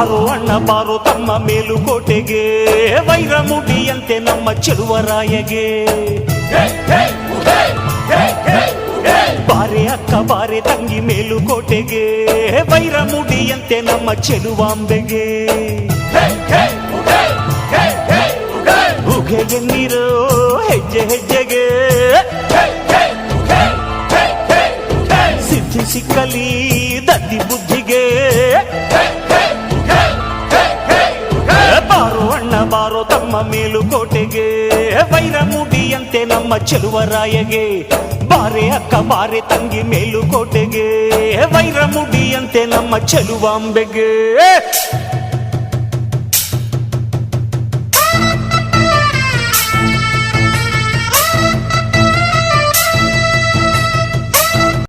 ಬಾರೋ ಅಣ್ಣ ಬಾರೋ ತಮ್ಮ ಮೇಲುಕೋಟೆಗೆ, ವೈರಮುಡಿಯಂತೆ ನಮ್ಮ ಚೆಲುವರಾಯಗೆ. ಬಾರೆ ಅಕ್ಕ ಬಾರೆ ತಂಗಿ ಮೇಲುಕೋಟೆಗೆ, ವೈರಮುಡಿಯಂತೆ ನಮ್ಮ ಚೆಲುವಾಂಬೆಗೆ. ಉಗೆ ಎನ್ನಿರೋ ಹೆಜ್ಜೆ ಹೆಜ್ಜೆಗೆ, ಸಿದ್ಧಿ ಸಿಕ್ಕಲಿ ದದ್ದಿ ಬುದ್ಧಿಗೆ. ಬಾರೋ ಅಣ್ಣ ಬಾರೋ ತಮ್ಮ ಮೇಲುಕೋಟೆಗೆ, ವೈರಮುಡಿಯಂತೆ ನಮ್ಮ ಚೆಲುವರಾಯಗೆ. ಬಾರೆ ಅಕ್ಕ ಬಾರೆ ತಂಗಿ ಮೇಲುಕೋಟೆಗೆ, ವೈರಮುಡಿಯಂತೆ ನಮ್ಮ ಚೆಲುವಾಂಬೆಗೆ.